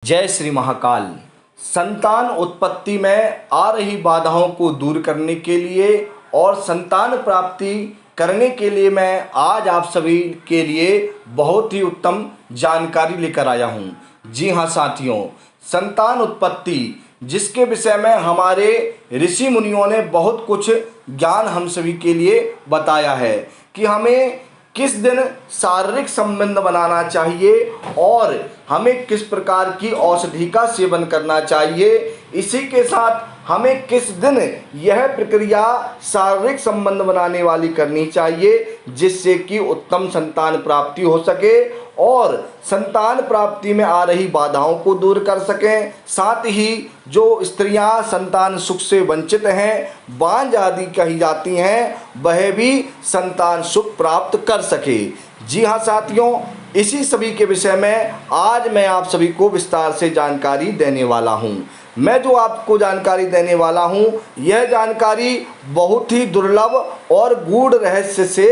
जय श्री महाकाल। संतान उत्पत्ति में आ रही बाधाओं को दूर करने के लिए और संतान प्राप्ति करने के लिए मैं आज आप सभी के लिए बहुत ही उत्तम जानकारी लेकर आया हूँ। जी हाँ साथियों, संतान उत्पत्ति जिसके विषय में हमारे ऋषि मुनियों ने बहुत कुछ ज्ञान हम सभी के लिए बताया है कि हमें किस दिन शारीरिक संबंध बनाना चाहिए और हमें किस प्रकार की औषधि का सेवन करना चाहिए। इसी के साथ हमें किस दिन यह प्रक्रिया शारीरिक संबंध बनाने वाली करनी चाहिए जिससे कि उत्तम संतान प्राप्ति हो सके और संतान प्राप्ति में आ रही बाधाओं को दूर कर सकें। साथ ही जो स्त्रियां संतान सुख से वंचित हैं, बांझ आदि कही जाती हैं, वह भी संतान सुख प्राप्त कर सके। जी हाँ साथियों, इसी सभी के विषय में आज मैं आप सभी को विस्तार से जानकारी देने वाला हूँ। मैं जो आपको जानकारी देने वाला हूँ, यह जानकारी बहुत ही दुर्लभ और गूढ़ रहस्य से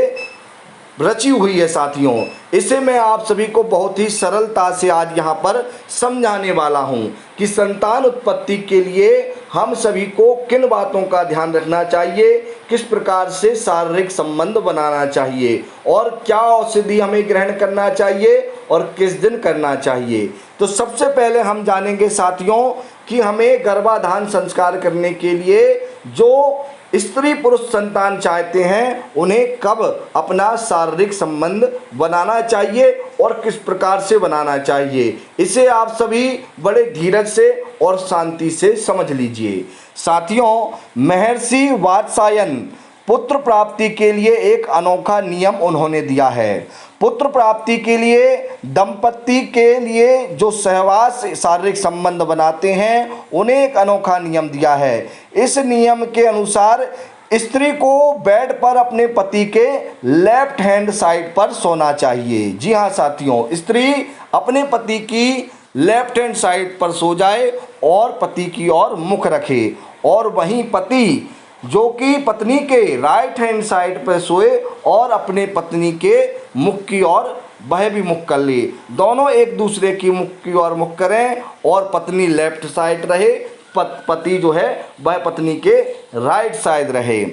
रची हुई है साथियों। इसे मैं आप सभी को बहुत ही सरलता से आज यहाँ पर समझाने वाला हूँ कि संतान उत्पत्ति के लिए हम सभी को किन बातों का ध्यान रखना चाहिए, किस प्रकार से शारीरिक संबंध बनाना चाहिए और क्या औषधि हमें ग्रहण करना चाहिए और किस दिन करना चाहिए। तो सबसे पहले हम जानेंगे साथियों कि हमें गर्भाधान संस्कार करने के लिए जो स्त्री पुरुष संतान चाहते हैं उन्हें कब अपना शारीरिक संबंध बनाना चाहिए और किस प्रकार से बनाना चाहिए, इसे आप सभी बड़े धीरज से और शांति से समझ लीजिए। साथियों, महर्षि वात्सायन पुत्र प्राप्ति के लिए एक अनोखा नियम उन्होंने दिया है। पुत्र प्राप्ति के लिए दंपति के लिए जो सहवास शारीरिक संबंध बनाते हैं उन्हें एक अनोखा नियम दिया है। इस नियम के अनुसार स्त्री को बेड पर अपने पति के लेफ्ट हैंड साइड पर सोना चाहिए। जी हाँ साथियों, स्त्री अपने पति की लेफ्ट हैंड साइड पर सो जाए और पति की ओर मुख रखे और वहीं पति जो कि पत्नी के राइट हैंड साइड पर सोए और अपने पत्नी के मुख की ओर वह भी मुख कर ले। दोनों एक दूसरे की मुख की ओर मुख करें और पत्नी लेफ्ट साइड रहे, पति जो है वह पत्नी के राइट साइड रहे।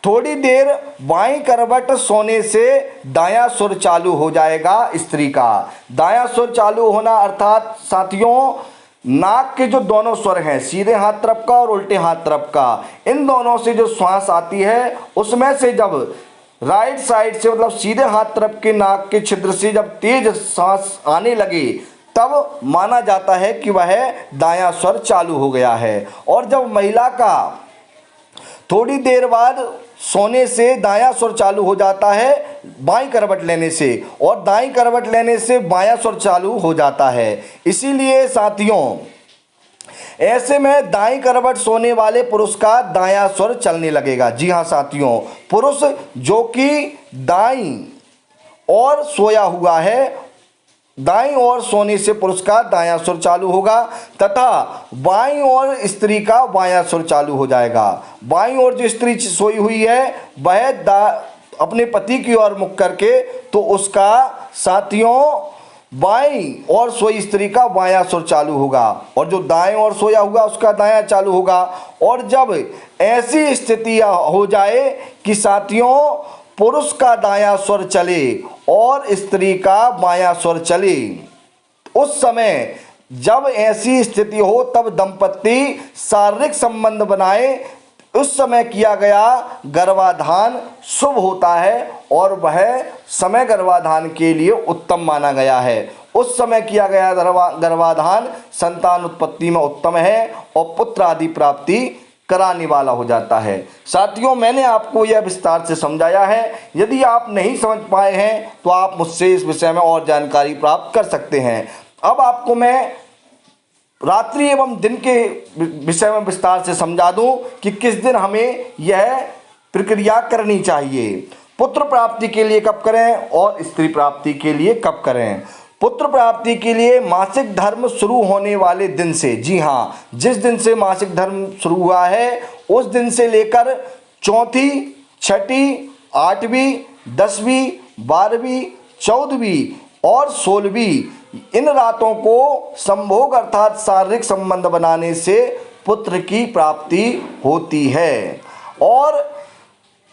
थोड़ी देर बाईं करवट सोने से दायां सुर चालू हो जाएगा स्त्री का। दायां सुर चालू होना अर्थात साथियों नाक के जो दोनों स्वर हैं, सीधे हाथ तरफ का और उल्टे हाथ तरफ का, इन दोनों से जो श्वास आती है उसमें से जब राइट साइड से मतलब सीधे हाथ तरफ के नाक के छिद्र से जब तेज सांस आने लगे तब माना जाता है कि वह दायां स्वर चालू हो गया है। और जब महिला का थोड़ी देर बाद सोने से दायां स्वर चालू हो जाता है बाईं करवट लेने से और दाईं करवट लेने से बायां स्वर चालू हो जाता है। इसीलिए साथियों ऐसे में दाईं करवट सोने वाले पुरुष का दायां स्वर चलने लगेगा। जी हाँ साथियों, पुरुष जो कि दाईं ओर सोया हुआ है, दाईं ओर सोने से पुरुष का दायां सुर चालू होगा तथा बाईं ओर स्त्री का बायां सुर चालू हो जाएगा। बाईं ओर जो स्त्री सोई हुई है वह अपने पति की ओर मुख करके तो उसका साथियों बाईं ओर सोई स्त्री का बायां सुर चालू होगा और जो दाएं ओर सोया हुआ उसका दायां चालू होगा। और जब ऐसी स्थिति हो जाए कि साथियों पुरुष का दायां स्वर चले और स्त्री का बायां स्वर चले, उस समय जब ऐसी स्थिति हो तब दंपति शारीरिक संबंध बनाए। उस समय किया गया गर्भाधान शुभ होता है और वह समय गर्भाधान के लिए उत्तम माना गया है। उस समय किया गया गर्भाधान संतान उत्पत्ति में उत्तम है और पुत्र आदि प्राप्ति कराने वाला हो जाता है। साथियों, मैंने आपको यह विस्तार से समझाया है। यदि आप नहीं समझ पाए हैं तो आप मुझसे इस विषय में और जानकारी प्राप्त कर सकते हैं। अब आपको मैं रात्रि एवं दिन के विषय में विस्तार से समझा दूं कि किस दिन हमें यह प्रक्रिया करनी चाहिए। पुत्र प्राप्ति के लिए कब करें और स्त्री प्राप्ति के लिए कब करें। पुत्र प्राप्ति के लिए मासिक धर्म शुरू होने वाले दिन से, जी हाँ, जिस दिन से मासिक धर्म शुरू हुआ है उस दिन से लेकर चौथी, छठी, आठवीं, 10वीं, 12वीं, 14वीं और 16वीं इन रातों को संभोग अर्थात शारीरिक संबंध बनाने से पुत्र की प्राप्ति होती है। और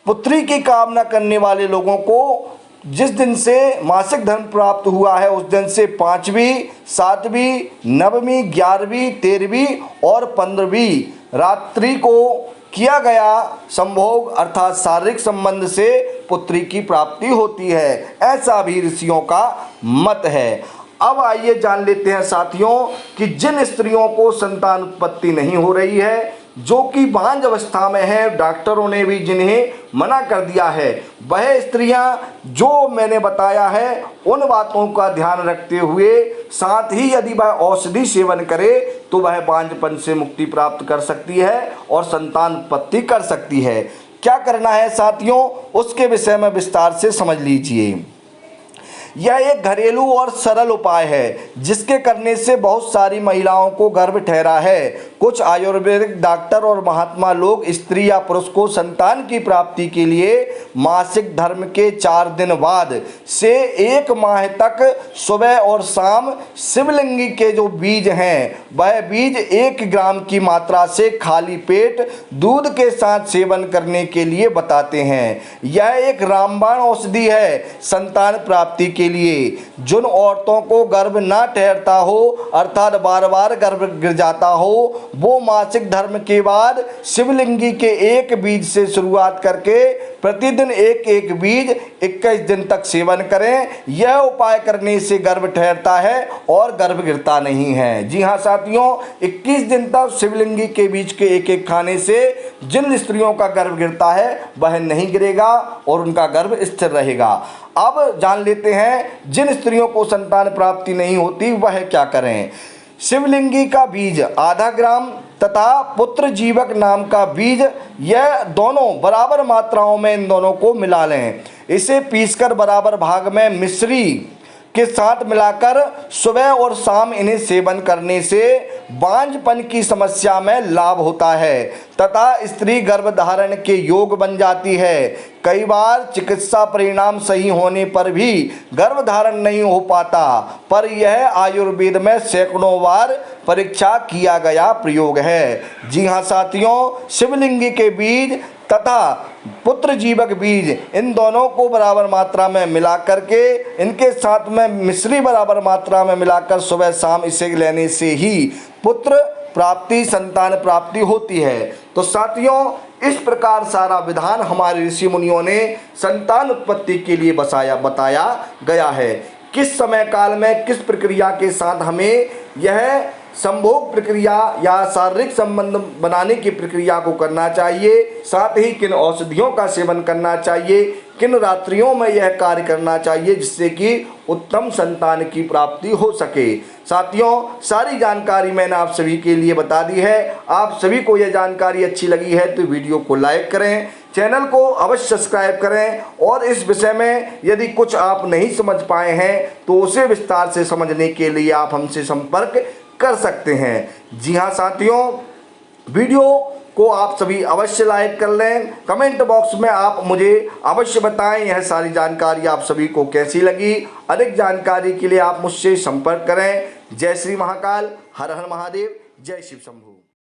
पुत्री की कामना करने वाले लोगों को जिस दिन से मासिक धर्म प्राप्त हुआ है उस दिन से 5वीं, 7वीं, 9वीं, 11वीं, 13वीं और 15वीं रात्रि को किया गया संभोग अर्थात शारीरिक संबंध से पुत्री की प्राप्ति होती है, ऐसा भी ऋषियों का मत है। अब आइए जान लेते हैं साथियों कि जिन स्त्रियों को संतान उत्पत्ति नहीं हो रही है, जो कि बांझ अवस्था में है, डॉक्टरों ने भी जिन्हें मना कर दिया है, वह स्त्रियां जो मैंने बताया है उन बातों का ध्यान रखते हुए साथ ही यदि वह औषधि सेवन करे तो वह बांझपन से मुक्ति प्राप्त कर सकती है और संतान उत्पत्ति कर सकती है। क्या करना है साथियों, उसके विषय में विस्तार से समझ लीजिए। यह एक घरेलू और सरल उपाय है जिसके करने से बहुत सारी महिलाओं को गर्भ ठहरा है। कुछ आयुर्वेदिक डॉक्टर और महात्मा लोग स्त्री या पुरुष को संतान की प्राप्ति के लिए मासिक धर्म के 4 दिन बाद से 1 माह तक सुबह और शाम शिवलिंगी के जो बीज हैं वह बीज 1 ग्राम की मात्रा से खाली पेट दूध के साथ सेवन करने के लिए बताते हैं। यह एक रामबाण औषधि है संतान प्राप्ति के लिए। जिन औरतों को गर्भ ना ठहरता हो अर्थात बार बार गर्भ गिर जाता हो, वो मासिक धर्म के बाद शिवलिंगी के 1 बीज से शुरुआत करके प्रतिदिन 1 बीज 21 दिन तक सेवन करें। यह उपाय करने से गर्भ ठहरता है और गर्भ गिरता नहीं है। जी हाँ साथियों, 21 दिन तक शिवलिंगी के बीज के 1 खाने से जिन स्त्रियों का गर्भ गिरता है वह नहीं गिरेगा और उनका गर्भ स्थिर रहेगा। अब जान लेते हैं जिन स्त्रियों को संतान प्राप्ति नहीं होती वह क्या करें। शिवलिंगी का बीज आधा ग्राम तथा पुत्र जीवक नाम का बीज, यह दोनों बराबर मात्राओं में इन दोनों को मिला लें। इसे पीसकर बराबर भाग में मिश्री के साथ मिलाकर सुबह और शाम इन्हें सेवन करने से बांझपन की समस्या में लाभ होता है तथा स्त्री गर्भधारण के योग बन जाती है। कई बार चिकित्सा परिणाम सही होने पर भी गर्भधारण नहीं हो पाता, पर यह आयुर्वेद में सैकड़ों बार परीक्षा किया गया प्रयोग है। जी हाँ साथियों, शिवलिंगी के बीज तथा पुत्र जीवक बीज इन दोनों को बराबर मात्रा में मिला करके इनके साथ में मिश्री बराबर मात्रा में मिलाकर सुबह शाम इसे लेने से ही पुत्र प्राप्ति संतान प्राप्ति होती है। तो साथियों, इस प्रकार सारा विधान हमारे ऋषि मुनियों ने संतान उत्पत्ति के लिए बताया गया है। किस समय काल में किस प्रक्रिया के साथ हमें यह संभोग प्रक्रिया या शारीरिक संबंध बनाने की प्रक्रिया को करना चाहिए, साथ ही किन औषधियों का सेवन करना चाहिए, किन रात्रियों में यह कार्य करना चाहिए जिससे कि उत्तम संतान की प्राप्ति हो सके। साथियों, सारी जानकारी मैंने आप सभी के लिए बता दी है। आप सभी को यह जानकारी अच्छी लगी है तो वीडियो को लाइक करें, चैनल को अवश्य सब्सक्राइब करें और इस विषय में यदि कुछ आप नहीं समझ पाए हैं तो उसे विस्तार से समझने के लिए आप हमसे संपर्क कर सकते हैं। जी हाँ साथियों, वीडियो को आप सभी अवश्य लाइक कर लें। कमेंट बॉक्स में आप मुझे अवश्य बताएं यह सारी जानकारी आप सभी को कैसी लगी। अधिक जानकारी के लिए आप मुझसे संपर्क करें। जय श्री महाकाल, हर हर महादेव, जय शिव शंभू।